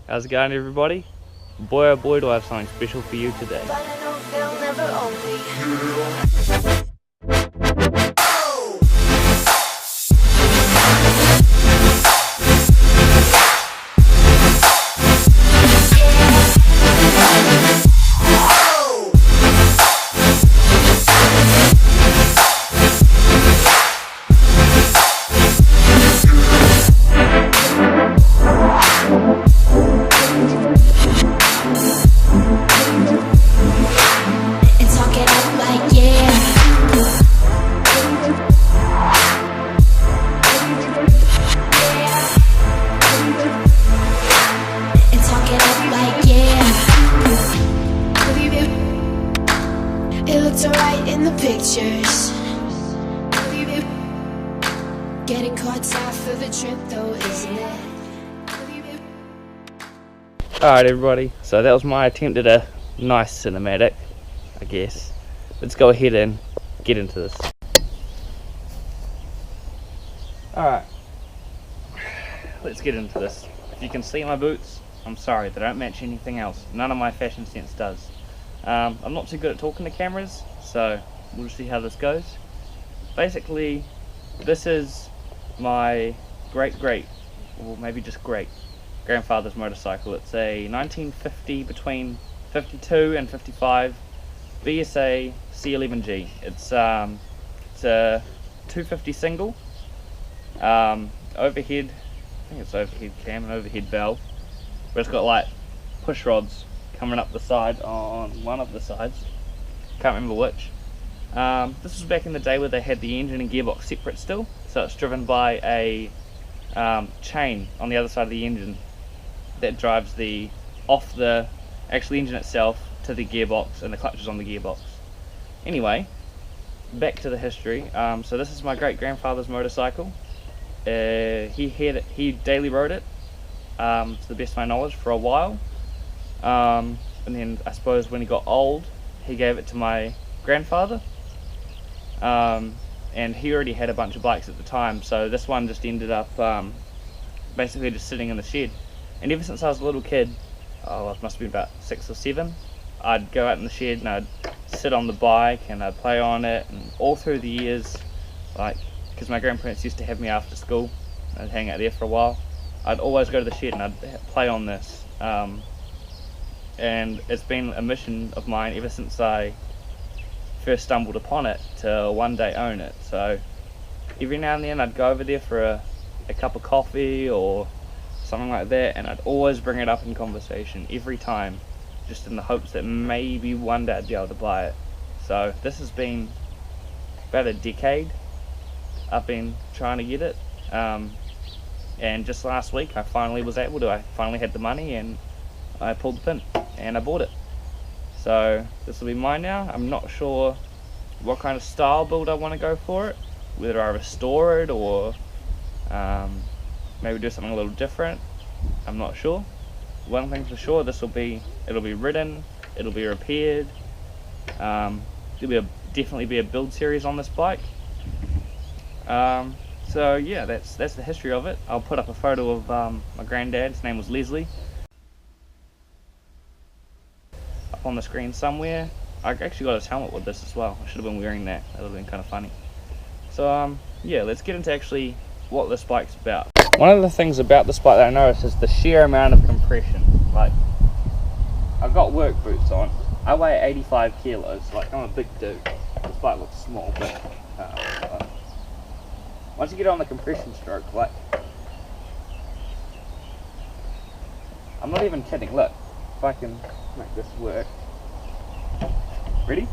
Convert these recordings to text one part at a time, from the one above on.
How's it going, everybody? Boy oh boy do I have something special for you today. It looks alright in the pictures. Getting caught out for the trip though, isn't it? Alright everybody, so that was my attempt at a nice cinematic, I guess. Let's go ahead and get into this. Alright, let's get into this. If you can see my boots, I'm sorry, they don't match anything else. None of my fashion sense does. I'm not too good at talking to cameras, so we'll just see how this goes. Basically, this is my great, or maybe just great, grandfather's motorcycle. It's a 1950, between 52 and 55 VSA C11G. It's a 250 single, overhead, I think it's overhead cam and overhead valve, but it's got like push rods coming up the side on one of the sides, can't remember which. This was back in the day where they had the engine and gearbox separate still, so it's driven by a chain on the other side of the engine that drives the actual engine itself to the gearbox, and the clutch is on the gearbox. Anyway, back to the history. So this is my great grandfather's motorcycle. He daily rode it, to the best of my knowledge, for a while. And then I suppose when he got old, he gave it to my grandfather, and he already had a bunch of bikes at the time, so this one just ended up basically just sitting in the shed. And ever since I was a little kid, I must have been about 6 or 7, I'd go out in the shed and I'd sit on the bike and I'd play on it, and all through the years, like, because my grandparents used to have me after school, I'd hang out there for a while, I'd always go to the shed and I'd play on this. And it's been a mission of mine ever since I first stumbled upon it to one day own it. So every now and then I'd go over there for a cup of coffee or something like that, and I'd always bring it up in conversation every time, just in the hopes that maybe one day I'd be able to buy it. So this has been about a decade I've been trying to get it, and just last week I finally was able to. I finally had the money and I pulled the pin and I bought it. So this will be mine now. I'm not sure what kind of style build I want to go for it, whether I restore it or maybe do something a little different. I'm not sure. One thing's for sure, it'll be ridden, it'll be repaired. There'll definitely be a build series on this bike. So yeah, that's the history of it. I'll put up a photo of my granddad. His name was Leslie, up on the screen somewhere. I actually got his helmet with this as well. I should have been wearing that. That would have been kind of funny. So yeah, let's get into actually what this bike's about. One of the things about this bike that I noticed is the sheer amount of compression. Like, I've got work boots on. I weigh 85 kilos. Like, I'm a big dude. This bike looks small, but once you get on the compression stroke, like, I'm not even kidding. Look, if I can make this work. Ready?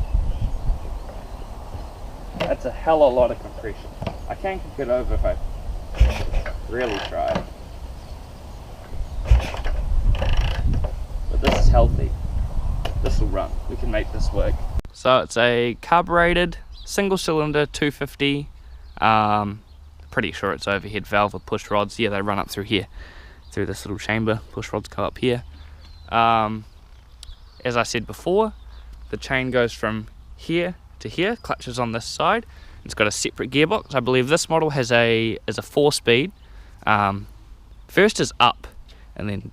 That's a hell of a lot of compression. I can kick it over if I really try. But this is healthy. This will run. We can make this work. So it's a carbureted single cylinder 250. Pretty sure it's overhead valve with push rods. Yeah, they run up through here, through this little chamber. Push rods go up here. As I said before, the chain goes from here to here. Clutch is on this side. It's got a separate gearbox. I believe this model is a 4-speed. First is up, and then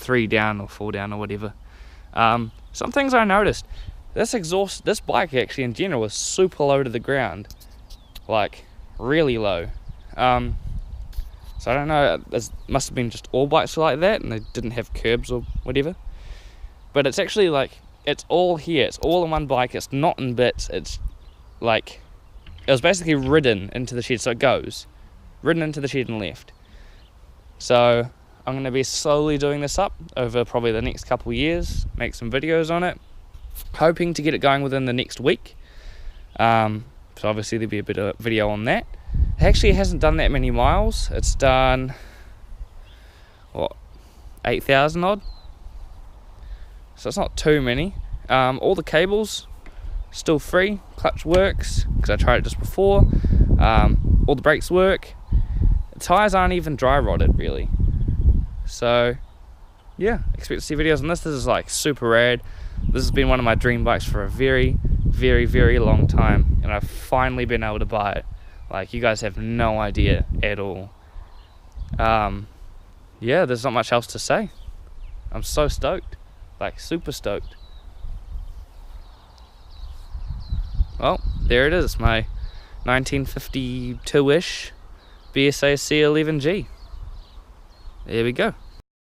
3 down or 4 down or whatever. Some things I noticed. This bike actually in general was super low to the ground, like really low. So I don't know, it must have been just all bikes were like that and they didn't have curbs or whatever. But it's actually like, it's all here, it's all in one bike, it's not in bits, it's like, it was basically ridden into the shed, so it goes, ridden into the shed and left. So I'm going to be slowly doing this up over probably the next couple of years, make some videos on it, hoping to get it going within the next week. So obviously there'll be a bit of video on that. It actually hasn't done that many miles. It's done, what, 8,000 odd? So it's not too many. All the cables still free, clutch works, because I tried it just before. All the brakes work. The tyres aren't even dry rotted really. So yeah, expect to see videos on this. This is like super rad. This has been one of my dream bikes for a very, very, very long time, and I've finally been able to buy it. Like, you guys have no idea at all. Yeah, there's not much else to say. I'm so stoked, like super stoked. Well, there it is, my 1952-ish BSA C11G. There we go.